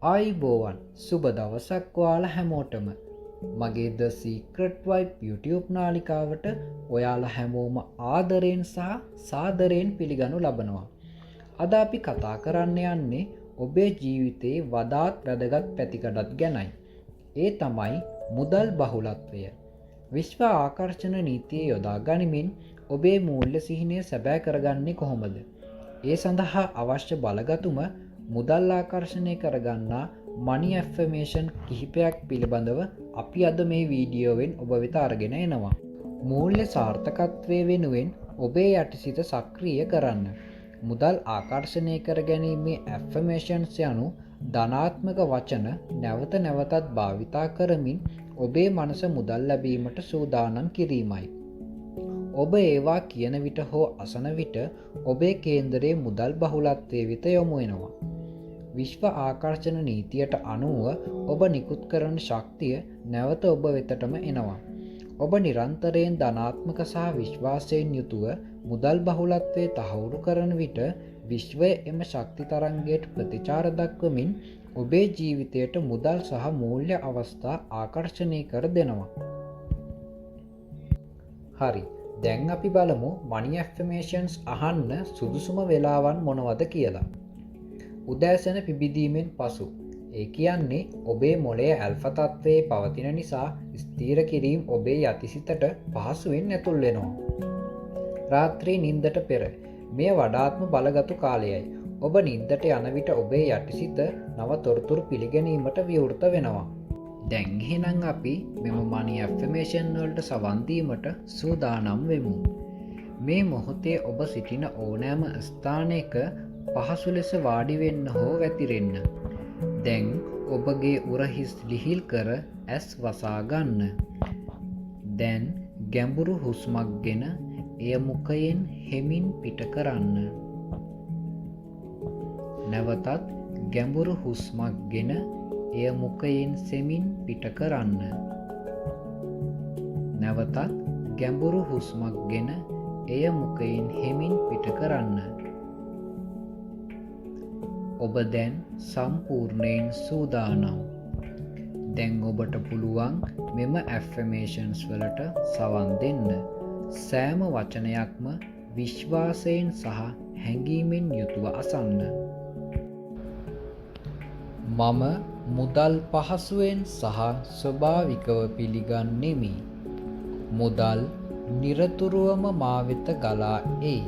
ආයුබෝවන් සුබ දවසක් ඔයාලා හැමෝටම මගේ The Secret Wife YouTube නාලිකාවට ඔයාලා හැමෝම ආදරයෙන් සහ සාදරයෙන් පිළිගනු ලබනවා. අද අපි කතා කරන්න යන්නේ ඔබේ ජීවිතයේ වඩාත් වැදගත් පැතිකඩක් ගැනයි. ඒ තමයි මුදල් බහුලත්වය. විශ්ව ආකර්ෂණ නීතිය යොදා ගනිමින් ඔබේ මූල්‍ය සිහිනය සැබෑ කරගන්නේ කොහොමද? ඒ සඳහා අවශ්‍ය බලගතුම මුදල් ආකර්ෂණය කරගන්නා මනි ඇෆර්මේෂන් කිහිපයක් පිළිබඳව අපි අද මේ වීඩියෝවෙන් ඔබ වෙත අරගෙන එනවා. මූල්‍ය සාර්ථකත්වය වෙනුවෙන් ඔබේ යටිසිත සක්‍රිය කරන්න. මුදල් ආකර්ෂණය කර ගැනීමේ ඇෆර්මේෂන්ස් යනු ධනාත්මක වචන නැවත නැවතත් භාවිතා කරමින් ඔබේ මනස මුදල් ලැබීමට සූදානම් කිරීමයි. ඔබ ඒවා කියන විට හෝ අසන විට ඔබේ කේන්දරයේ මුදල් බහුලත්වය වෙත යොමු වෙනවා. විශ්ව ආකර්ෂණ නීතියට අනුව ඔබ නිකුත් කරන ශක්තිය නැවත ඔබ වෙතටම එනවා. ඔබ නිරන්තරයෙන් ධනාත්මක සහ විශ්වාසයෙන් යුතුව මුදල් බහුලත්වය තහවුරු කරන විට විශ්වය එම ශක්ති තරංගයට ප්‍රතිචාර දක්වමින් ඔබේ ජීවිතයට මුදල් සහ මූල්‍ය අවස්ථා ආකර්ෂණය කර දෙනවා. හරි, දැන් අපි බලමු මනි ඇෆර්මේෂන්ස් අහන්න සුදුසුම වෙලාවන් මොනවද කියලා. උදෑසන පිබිදීමෙන් පසු. ඒ කියන්නේ ඔබේ මොළයේ ඇල්ෆා තත්ත්වයේ පවතින නිසා ස්ථීර කිරීම ඔබේ යටිසිතට පහසුවෙන් ඇතුල් වෙනවා. රාත්‍රී නිින්දට පෙර. මෙය වඩාත්ම බලගතු කාලයයි. ඔබ නිින්දට යන විට ඔබේ යටිසිත නව තොරතුරු පිළිගැනීමට විවෘත වෙනවා. දැන් එහෙනම් අපි මෙම මනි ඇෆර්මේෂන් වලට සවන් දීමට සූදානම් වෙමු. මේ මොහොතේ ඔබ සිටින ඕනෑම ස්ථානයක පහසු ලෙස වාඩි වෙන්න හෝ වැතිරෙන්න. දැන් ඔබගේ උරහිස් ලිහිල් කර ඇස් වසා ගන්න. දැන් ගැඹුරු හුස්මක් ගෙන එය මුඛයෙන් හෙමින් පිට කරන්න. නැවතත් ගැඹුරු හුස්මක් ගෙන එය මුඛයෙන් සෙමින් පිට කරන්න. නැවතත් ගැඹුරු හුස්මක් ගෙන එය මුඛයෙන් හෙමින් පිට කරන්න. ඔබ දැන් සම්පූර්ණයෙන් සූදානම්. දැන් ඔබට පුළුවන් මෙම ඇෆර්මේෂන්ස් වලට සවන් දෙන්න. සෑම වචනයක්ම විශ්වාසයෙන් සහ හැඟීමෙන් යුතුව අසන්න. මම මුදල් පහසුවෙන් සහ ස්වභාවිකව පිළිගන්නෙමි. මුදල් නිරතුරුවම මා වෙත ගලා එයි.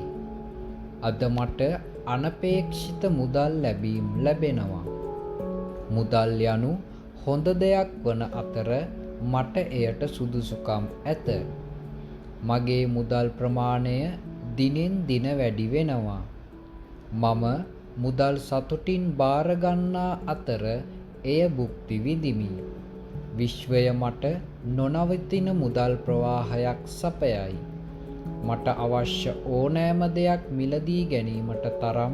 අද මට අනපේක්ෂිත මුදල් ලැබීම් ලැබෙනවා. මුදල් යනු හොඳ දෙයක් වන අතර මට එයට සුදුසුකම් ඇත. මගේ මුදල් ප්‍රමාණය දිනෙන් දින වැඩි වෙනවා. මම මුදල් සතුටින් බාරගන්නා අතර එය භුක්ති විඳිමි. විශ්වය මට නොනවතින මුදල් ප්‍රවාහයක් සපයයි. මට අවශ්‍ය ඕනෑම දෙයක් මිලදී ගැනීමට තරම්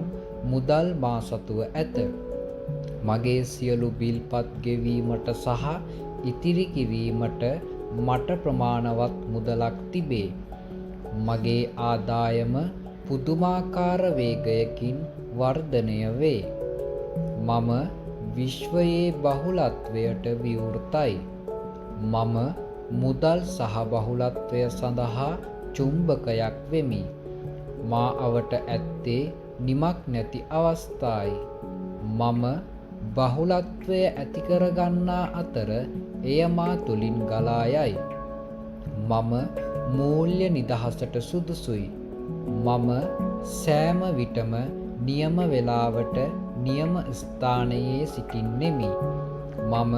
මුදල් මා සතුව ඇත. මගේ සියලු බිල්පත් ගෙවීමට සහ ඉතිරි කිරීමට මට ප්‍රමාණවත් මුදලක් තිබේ. මගේ ආදායම පුදුමාකාර වේගයකින් වර්ධනය වේ. මම විශ්වයේ බහුලත්වයට විවෘතයි. මම මුදල් සහ බහුලත්වය සඳහා චුම්බකයක් වෙමි. මා අවට ඇත්තේ නිමක් නැති අවස්ථායි. මම බහුලත්වය ඇති කරගන්නා අතර එය මා තුලින් ගලා යයි. මම මූල්‍ය නිදහසට සුදුසුයි. මම සෑම විටම නියම වේලාවට නියම ස්ථානයේ සිටින්නෙමි. මම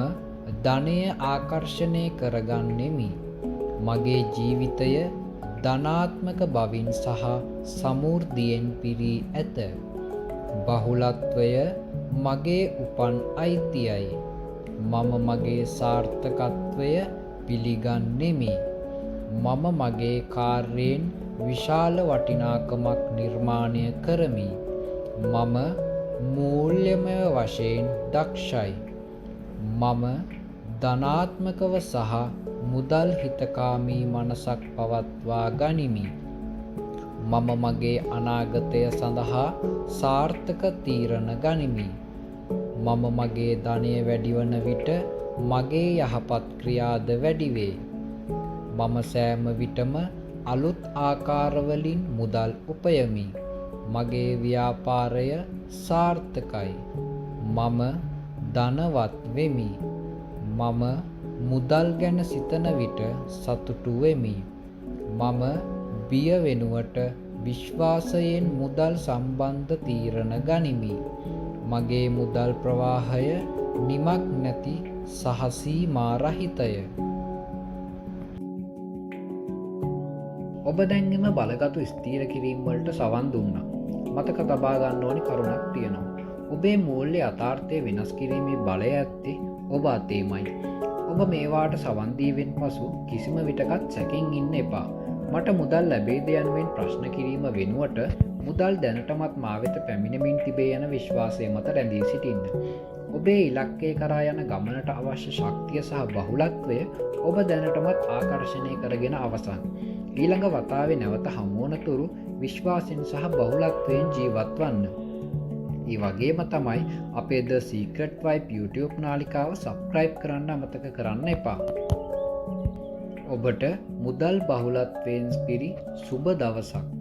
ධනය ආකර්ෂණය කරගන්නෙමි. මගේ ජීවිතය ධනාත්මක බවින් සහ සමෘද්ධියෙන් පිරී ඇත. බහුලත්වය මගේ උපන් අයිතියයි. මම මගේ සාර්ථකත්වය පිළිගන්නෙමි. මම මගේ කාර්යයෙන් විශාල වටිනාකමක් නිර්මාණය කරමි. මම මූල්‍යමය වශයෙන් දක්ෂයි. මම ධනාත්මකව සහ මුදල් හිතකාමී මනසක් පවත්වා ගනිමි. මම මගේ අනාගතය සඳහා සාර්ථක තීරණ ගනිමි. මම මගේ ධනය වැඩිවන විට මගේ යහපත් ක්‍රියාද වැඩිවේ. මම සෑම විටම අලුත් ආකාරවලින් මුදල් උපයමි. මගේ ව්‍යාපාරය සාර්ථකයි. මම ධනවත් වෙමි. මම මුදල් ගැන සිතන විට සතුටු වෙමි. මම බිය වෙනුවට විශ්වාසයෙන් මුදල් සම්බන්ධ තීරණ ගනිමි. මගේ මුදල් ප්‍රවාහය නිමක් නැති සහ සීමා රහිතය. ඔබ දැන් එම බලගතු ස්ථීර කිරීම වලට සවන් දුන්නා. මතක තබා ගන්න ඕනි කරුණක් තියෙනවා. ඔබේ මූල්‍ය යථාර්ථය වෙනස් කිරීමේ බලය ඇත්තේ ඔබ අතේමයි. ඔබ මේවාට සවන් දීමෙන් පසු කිසිම විටකත් සැකෙන් ඉන්න එපා. මට මුදල් ලැබේද යනුවෙන් ප්‍රශ්න කිරීම වෙනුවට මුදල් දැනටමත් මා වෙත පැමිණෙමින් තිබේ යන විශ්වාසය මත රැඳී සිටින්න. ඔබේ ඉලක්කය කරා යන ගමනට අවශ්‍ය ශක්තිය සහ බහුලත්වය ඔබ දැනටමත් ආකර්ෂණය කරගෙන අවසන්. ඊළඟ වතාවේ නැවත හමුවන තුරු විශ්වාසයෙන් සහ බහුලත්වයෙන් ජීවත් වන්න. ඒ වගේම තමයි අපේ The Secret Wife YouTube නාලිකාව සබ්ස්ක්‍රයිබ් කරන්න අමතක කරන්න එපා. ඔබට මුදල් බහුලත්වයෙන් පිරි සුබ දවසක්.